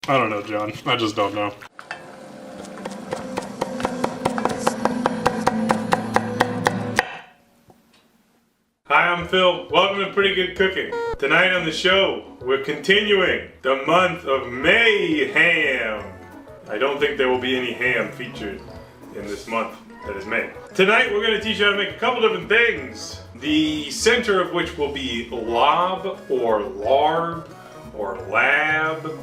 I don't know, John. I just don't know. Hi, I'm Phil. Welcome to Pretty Good Cooking. Tonight on the show, we're continuing the month of mayhem. I don't think there will be any ham featured in this month that is May. Tonight, we're going to teach you how to make a couple different things. The center of which will be Laap or Larb or Lab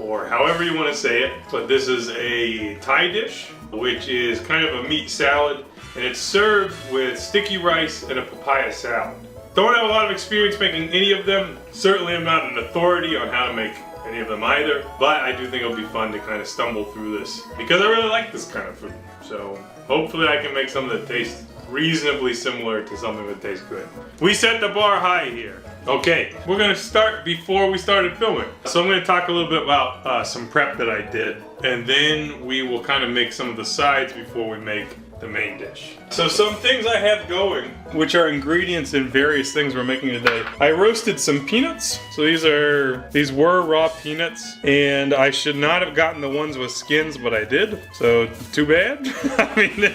or however you want to say it. But this is a Thai dish, which is kind of a meat salad. And it's served with sticky rice and a papaya salad. Don't have a lot of experience making any of them. Certainly I'm not an authority on how to make any of them either, but I do think it'll be fun to kind of stumble through this because I really like this kind of food. So hopefully I can make something that tastes reasonably similar to something that tastes good. We set the bar high here. Okay, we're gonna start before we started filming. So I'm gonna talk a little bit about some prep that I did, and then we will kind of make some of the sides before we make the main dish. So some things I have going, which are ingredients in various things we're making today. I roasted some peanuts. So these were raw peanuts, and I should not have gotten the ones with skins, but I did. So too bad. I mean,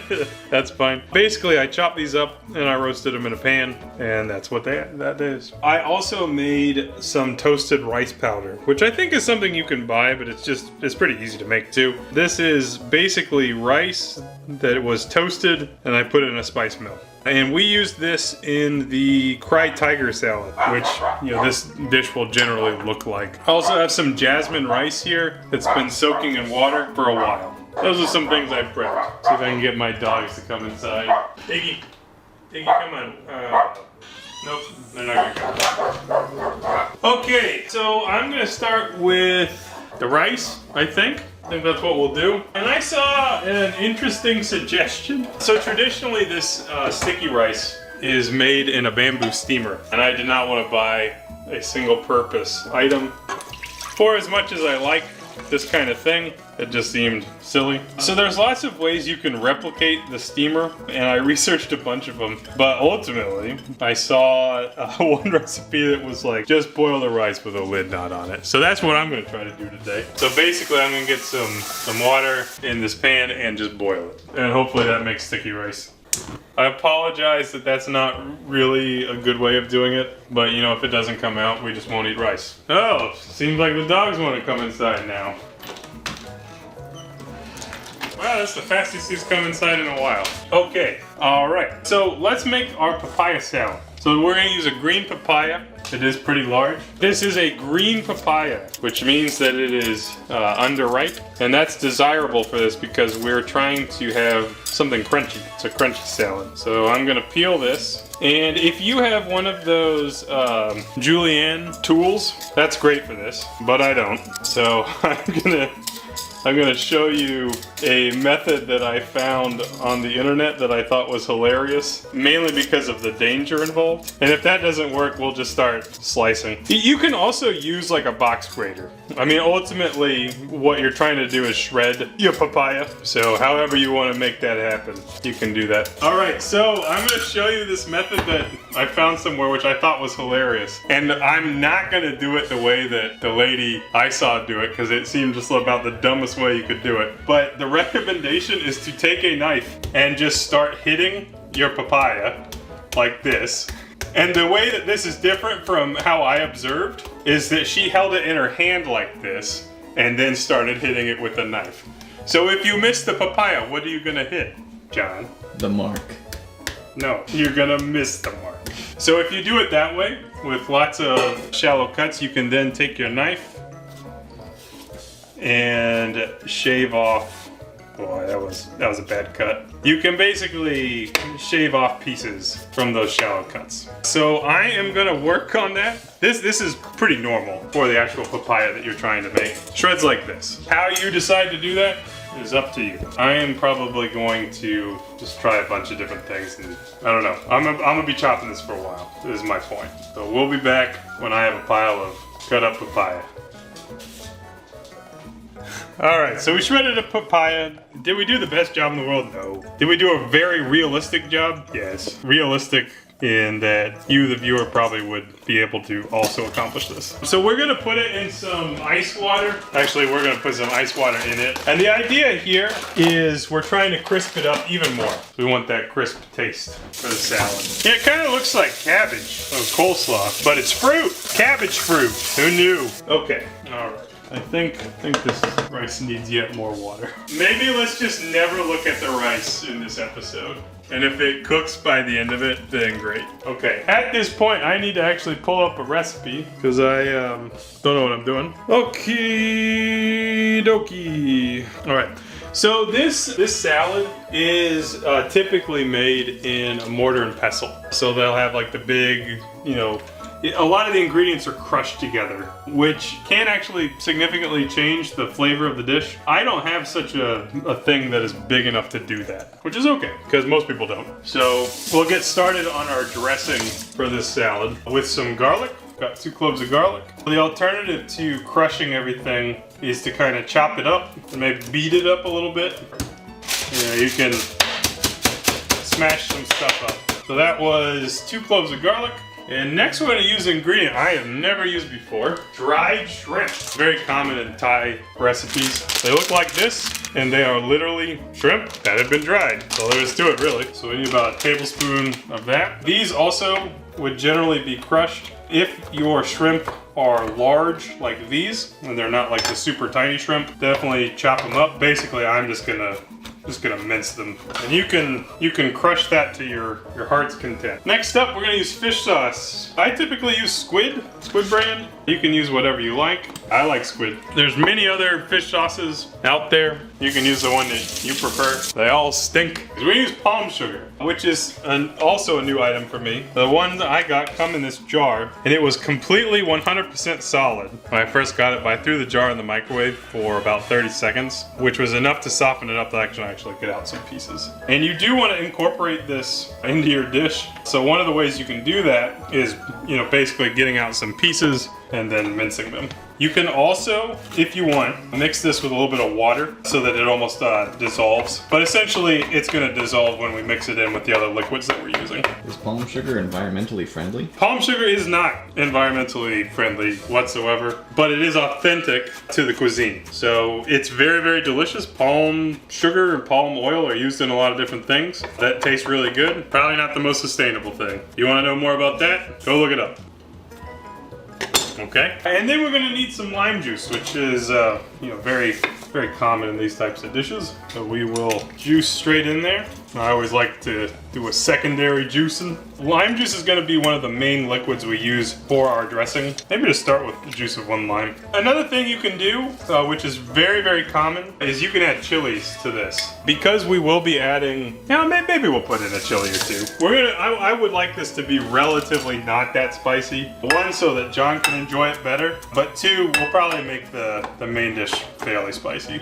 that's fine. Basically, I chopped these up and I roasted them in a pan, and that's what that is. I also made some toasted rice powder, which I think is something you can buy, but it's pretty easy to make too. This is basically rice that was toasted, and I put it in a spice mill. And we used this in the Cry Tiger salad, which, you know, this dish will generally look like. I also have some jasmine rice here that's been soaking in water for a while. Those are some things I prepped. See if I can get my dogs to come inside. Iggy, come on. Nope, they're not gonna come. Okay, so I'm gonna start with the rice, I think that's what we'll do. And I saw an interesting suggestion. So traditionally this sticky rice is made in a bamboo steamer, and I did not want to buy a single purpose item. For as much as I like this kind of thing, it just seemed silly. So there's lots of ways you can replicate the steamer, and I researched a bunch of them, but ultimately I saw one recipe that was like, just boil the rice with a lid not on it. So that's what I'm gonna try to do today. So basically I'm gonna get some water in this pan and just boil it. And hopefully that makes sticky rice. I apologize that that's not really a good way of doing it, but you know, if it doesn't come out, we just won't eat rice. Oh, seems like the dogs want to come inside now. Wow, that's the fastest he's come inside in a while. Okay, alright. So let's make our papaya salad. So we're gonna use a green papaya. It is pretty large. This is a green papaya, which means that it is underripe. And that's desirable for this because we're trying to have something crunchy. It's a crunchy salad. So I'm gonna peel this. And if you have one of those julienne tools, that's great for this, but I don't. So I'm gonna show you a method that I found on the internet that I thought was hilarious, mainly because of the danger involved. And if that doesn't work, we'll just start slicing. You can also use like a box grater. I mean, ultimately, what you're trying to do is shred your papaya. So however you want to make that happen, you can do that. All right, so I'm gonna show you this method that I found somewhere, which I thought was hilarious. And I'm not gonna do it the way that the lady I saw do it, because it seemed just about the dumbest way you could do it. But the recommendation is to take a knife and just start hitting your papaya like this. And the way that this is different from how I observed is that she held it in her hand like this and then started hitting it with a knife. So if you miss the papaya, what are you gonna hit, John? The mark. No, you're gonna miss the mark. So if you do it that way, with lots of shallow cuts, you can then take your knife and shave off. Boy, that was a bad cut. You can basically shave off pieces from those shallow cuts. So I am gonna work on that. This is pretty normal for the actual papaya that you're trying to make. Shreds like this. How you decide to do that is up to you. I am probably going to just try a bunch of different things, and I don't know. I'm gonna be chopping this for a while, is my point. So we'll be back when I have a pile of cut up papaya. Alright, so we shredded a papaya. Did we do the best job in the world? No. Did we do a very realistic job? Yes. Realistic in that you, the viewer, probably would be able to also accomplish this. So we're gonna put it in some ice water. Actually, we're gonna put some ice water in it. And the idea here is we're trying to crisp it up even more. We want that crisp taste for the salad. Yeah, it kind of looks like cabbage or coleslaw, but it's fruit, cabbage fruit. Who knew? Okay, all right. I think this rice needs yet more water. Maybe let's just never look at the rice in this episode. And if it cooks by the end of it, then great. Okay, at this point, I need to actually pull up a recipe because I don't know what I'm doing. Okie dokie. All right. So this salad is typically made in a mortar and pestle. So they'll have like the big, you know, a lot of the ingredients are crushed together, which can actually significantly change the flavor of the dish. I don't have such a thing that is big enough to do that, which is okay, because most people don't. So we'll get started on our dressing for this salad with some garlic. Got 2 cloves of garlic. The alternative to crushing everything is to kind of chop it up and maybe beat it up a little bit. You know, you can smash some stuff up. So that was 2 cloves of garlic. And next we're going to use an ingredient I have never used before, dried shrimp. Very common in Thai recipes. They look like this, and they are literally shrimp that have been dried. So there is to it, really. So we need about a tablespoon of that. These also would generally be crushed. If your shrimp are large like these, and they're not like the super tiny shrimp, definitely chop them up. Basically, I'm just gonna mince them, and you can crush that to your heart's content. Next up, we're gonna use fish sauce. I typically use squid brand. You can use whatever you like. I like squid. There's many other fish sauces out there. You can use the one that you prefer. They all stink. We use palm sugar, which is also a new item for me. The one that I got come in this jar, and it was completely 100% solid. When I first got it, I threw the jar in the microwave for about 30 seconds, which was enough to soften it up to actually get out some pieces. And you do want to incorporate this into your dish. So one of the ways you can do that is, you know, basically getting out some pieces and then mincing them. You can also, if you want, mix this with a little bit of water so that it almost dissolves. But essentially, it's going to dissolve when we mix it in with the other liquids that we're using. Is palm sugar environmentally friendly? Palm sugar is not environmentally friendly whatsoever, but it is authentic to the cuisine. So it's very, very delicious. Palm sugar and palm oil are used in a lot of different things. That tastes really good. Probably not the most sustainable thing. You want to know more about that? Go look it up. Okay, and then we're going to need some lime juice, which is you know, very, very common in these types of dishes. So we will juice straight in there. I always like to do a secondary juicing. Lime juice is going to be one of the main liquids we use for our dressing. Maybe to start with the juice of 1 lime. Another thing you can do, which is very, very common, is you can add chilies to this. Because we will be adding, maybe we'll put in a chili or 2. I would like this to be relatively not that spicy. 1, so that John can enjoy it better, but 2, we'll probably make the main dish fairly spicy.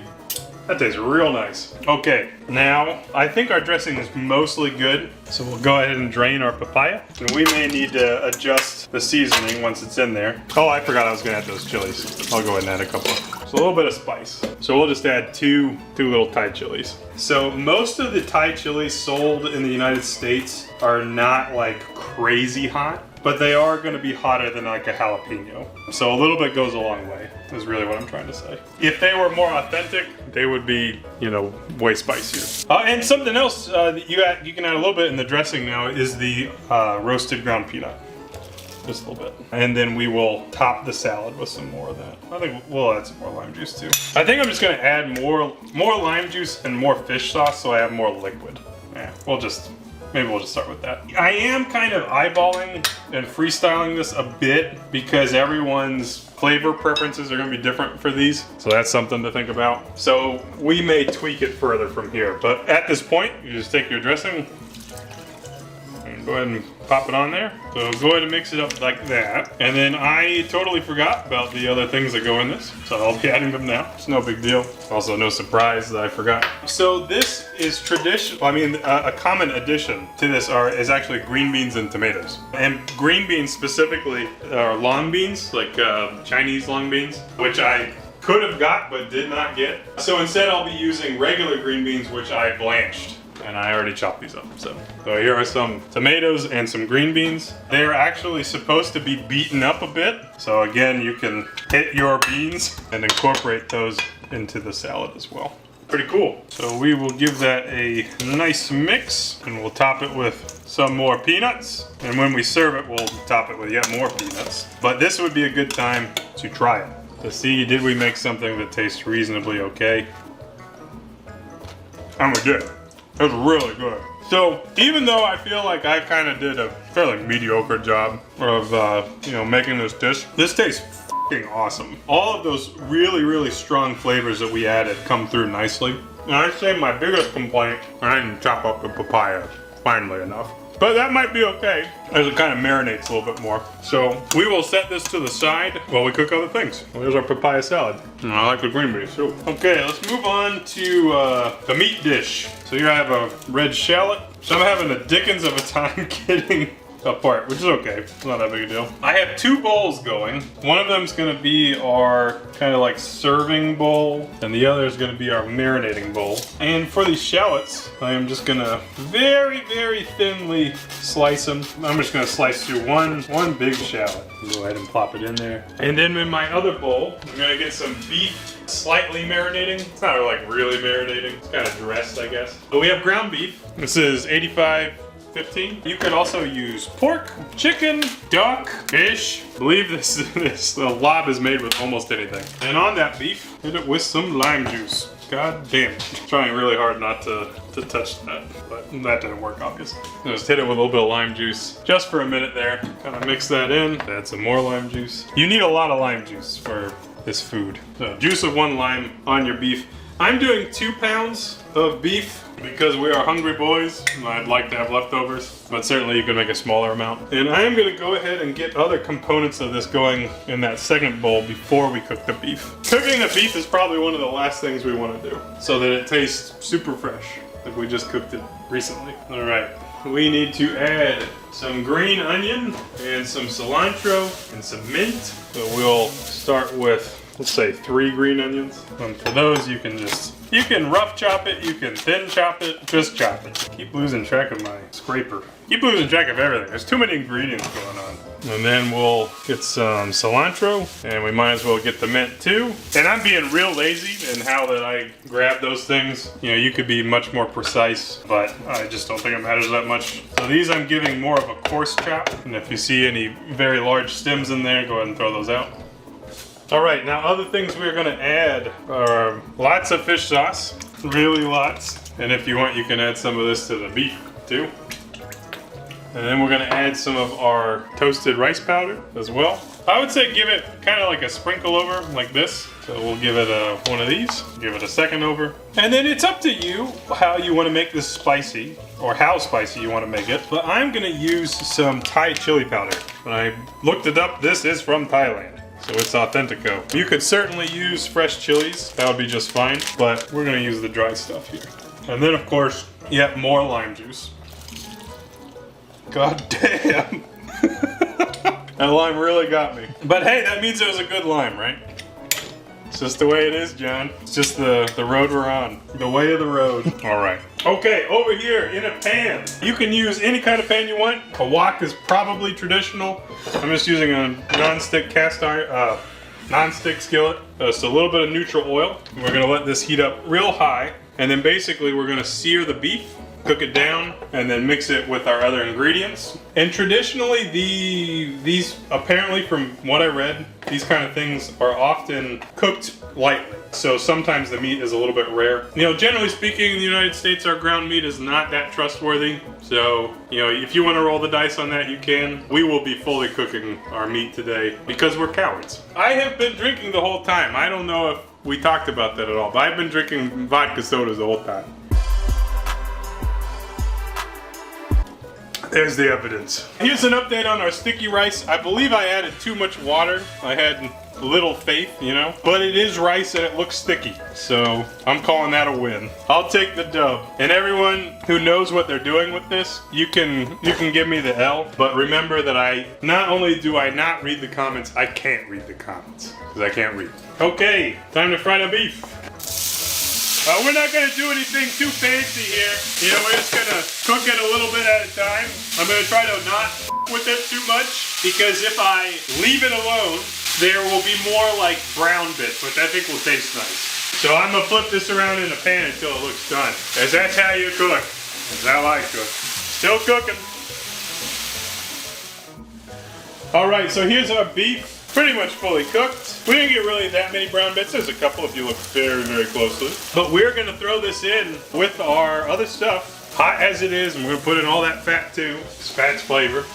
That tastes real nice. Okay, now I think our dressing is mostly good, so we'll go ahead and drain our papaya. And we may need to adjust the seasoning once it's in there. Oh, I forgot I was gonna add those chilies. I'll go ahead and add a couple. So a little bit of spice. So we'll just add two little Thai chilies. So most of the Thai chilies sold in the United States are not like crazy hot, but they are going to be hotter than like a jalapeno. So a little bit goes a long way, is really what I'm trying to say. If they were more authentic, they would be, you know, way spicier. And something else that you can add a little bit in the dressing now is the roasted ground peanut. Just a little bit. And then we will top the salad with some more of that. I think we'll add some more lime juice too. I think I'm just going to add more lime juice and more fish sauce so I have more liquid. Yeah, maybe we'll just start with that. I am kind of eyeballing and freestyling this a bit because everyone's flavor preferences are going to be different for these. So that's something to think about. So we may tweak it further from here. But at this point, you just take your dressing and go ahead and pop it on there. So go ahead and mix it up like that. And then I totally forgot about the other things that go in this. So I'll be adding them now. It's no big deal. Also no surprise that I forgot. So this is a common addition to this is actually green beans and tomatoes. And green beans specifically are long beans, like Chinese long beans, which I could have got but did not get. So instead I'll be using regular green beans, which I blanched and I already chopped these up. So here are some tomatoes and some green beans. They're actually supposed to be beaten up a bit. So again, you can hit your beans and incorporate those into the salad as well. Pretty cool. So we will give that a nice mix, and we'll top it with some more peanuts. And when we serve it, we'll top it with yet more peanuts. But this would be a good time to try it, to see, did we make something that tastes reasonably okay? And we did. It was really good. So even though I feel like I kind of did a fairly mediocre job of making this dish, this tastes f***ing awesome. All of those really, really strong flavors that we added come through nicely. And I'd say my biggest complaint, I didn't chop up the papaya finely enough. But that might be okay, as it kind of marinates a little bit more. So we will set this to the side while we cook other things. Well, there's our papaya salad. And I like the green beans too. Okay, let's move on to the meat dish. So here I have a red shallot. So I'm having a dickens of a time getting apart, which is okay. It's not that big a deal. I have two bowls going. One of them is going to be our kind of like serving bowl, and the other is going to be our marinating bowl. And for these shallots, I am just going to very, very thinly slice them. I'm just going to slice through one big shallot. Go ahead and plop it in there. And then in my other bowl, I'm going to get some beef slightly marinating. It's not like really marinating. It's kind of dressed, I guess. But we have ground beef. This is 85/15. You could also use pork, chicken, duck, fish. I believe the Laap is made with almost anything. And on that beef, hit it with some lime juice. God damn it. Trying really hard not to touch that, but that didn't work, obviously. Just hit it with a little bit of lime juice just for a minute there. Kind of mix that in. Add some more lime juice. You need a lot of lime juice for this food. So juice of 1 lime on your beef. I'm doing 2 pounds of beef because we are hungry boys and I'd like to have leftovers, but certainly you can make a smaller amount. And I am going to go ahead and get other components of this going in that second bowl before we cook the beef. Cooking the beef is probably one of the last things we want to do so that it tastes super fresh, like we just cooked it recently. All right, we need to add some green onion and some cilantro and some mint. So we'll start with, let's say 3 green onions. And for those, you can rough chop it, you can thin chop it, just chop it. Keep losing track of my scraper. Keep losing track of everything. There's too many ingredients going on. And then we'll get some cilantro, and we might as well get the mint too. And I'm being real lazy in how that I grab those things. You know, you could be much more precise, but I just don't think it matters that much. So these I'm giving more of a coarse chop. And if you see any very large stems in there, go ahead and throw those out. All right, now other things we're gonna add are lots of fish sauce, really lots. And if you want, you can add some of this to the beef too. And then we're gonna add some of our toasted rice powder as well. I would say give it kind of like a sprinkle over like this. So we'll give it one of these, give it a second over. And then it's up to you how you wanna make this spicy or how spicy you wanna make it. But I'm gonna use some Thai chili powder. When I looked it up, this is from Thailand. So it's Authentico. You could certainly use fresh chilies, that would be just fine, but we're gonna use the dry stuff here. And then of course, yet more lime juice. God damn. That lime really got me. But hey, that means it was a good lime, right? It's just the way it is, John. It's just the road we're on. The way of the road. All right. Okay, over here in a pan. You can use any kind of pan you want. A wok is probably traditional. I'm just using a non-stick cast iron, non-stick skillet. Just a little bit of neutral oil. We're gonna let this heat up real high. And then basically we're gonna sear the beef, cook it down, and then mix it with our other ingredients. And traditionally, these apparently, from what I read, these kind of things are often cooked lightly. So sometimes the meat is a little bit rare. You know, generally speaking, in the United States, our ground meat is not that trustworthy. So, you know, if you want to roll the dice on that, you can. We will be fully cooking our meat today because we're cowards. I have been drinking the whole time. I don't know if we talked about that at all, but I've been drinking vodka sodas the whole time. There's the evidence. Here's an update on our sticky rice. I believe I added too much water. I had little faith, you know, but it is rice and it looks sticky. So I'm calling that a win. I'll take the dub. And everyone who knows what they're doing with this, you can give me the L, but remember that not only do I not read the comments, I can't read the comments because I can't read. Okay, time to fry the beef. We're not gonna do anything too fancy here. You know, we're just gonna cook it a little bit at a time. I'm gonna try to not with it too much because if I leave it alone, there will be more like brown bits, which I think will taste nice. So I'm gonna flip this around in the pan until it looks done. As that's how you cook. That's how I cook. Still cooking. All right, so here's our beef. Pretty much fully cooked. We didn't get really that many brown bits. There's a couple if you look very, very closely. But we're gonna throw this in with our other stuff, hot as it is, and we're gonna put in all that fat too. It's fat's flavor.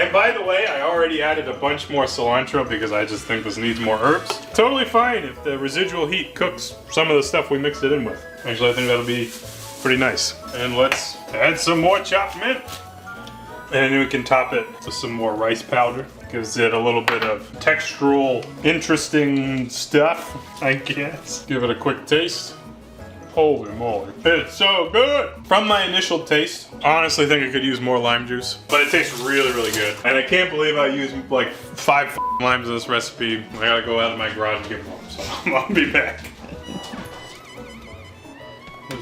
And by the way, I already added a bunch more cilantro because I just think this needs more herbs. Totally fine if the residual heat cooks some of the stuff we mixed it in with. Actually, I think that'll be pretty nice. And let's add some more chopped mint. And then we can top it with some more rice powder. Gives it a little bit of textural, interesting stuff, I guess. Give it a quick taste. Holy moly. It's so good! From my initial taste, I honestly think I could use more lime juice. But it tastes really, really good. And I can't believe I used like 5 limes in this recipe. I gotta go out of my garage and get more, so I'll be back.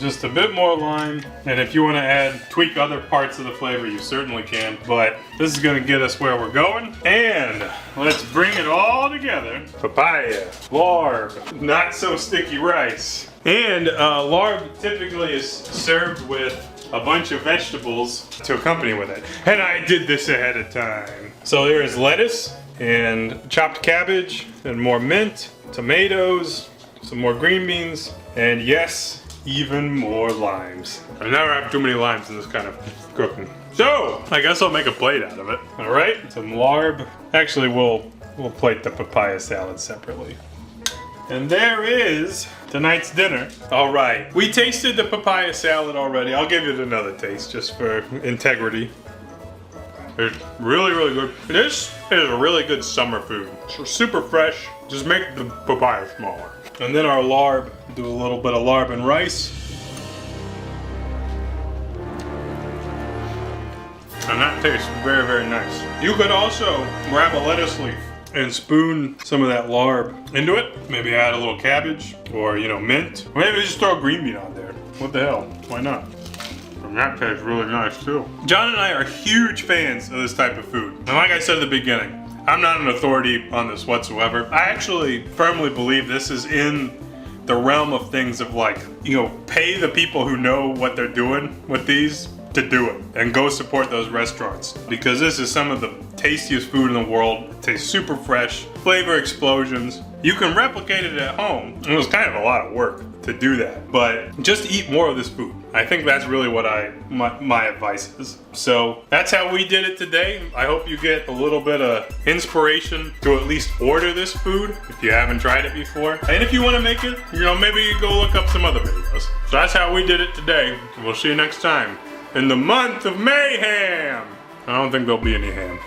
Just a bit more lime, and if you want to tweak other parts of the flavor, you certainly can, but this is going to get us where we're going. And let's bring it all together. Papaya, larb, not so sticky rice. And larb typically is served with a bunch of vegetables to accompany with it. And I did this ahead of time. So there is lettuce and chopped cabbage and more mint, tomatoes, some more green beans, and yes, even more limes. I never have too many limes in this kind of cooking. So, I guess I'll make a plate out of it. All right, some larb. Actually, we'll plate the papaya salad separately. And there is tonight's dinner. All right, we tasted the papaya salad already. I'll give it another taste just for integrity. It's really, really good. This is a really good summer food. It's super fresh. Just make the papaya smaller. And then our larb, do a little bit of larb and rice. And that tastes very, very nice. You could also grab a lettuce leaf and spoon some of that larb into it. Maybe add a little cabbage or, you know, mint. Or maybe just throw a green bean on there. What the hell? Why not? And that tastes really nice too. John and I are huge fans of this type of food. And like I said at the beginning, I'm not an authority on this whatsoever. I actually firmly believe this is in the realm of things of like, you know, pay the people who know what they're doing with these to do it and go support those restaurants because this is some of the tastiest food in the world. It tastes super fresh, flavor explosions. You can replicate it at home. It was kind of a lot of work to do that, but just eat more of this food. I think that's really what my advice is. So that's how we did it today. I hope you get a little bit of inspiration to at least order this food if you haven't tried it before. And if you want to make it, you know, maybe you go look up some other videos. So that's how we did it today. We'll see you next time in the month of mayhem. I don't think there'll be any ham.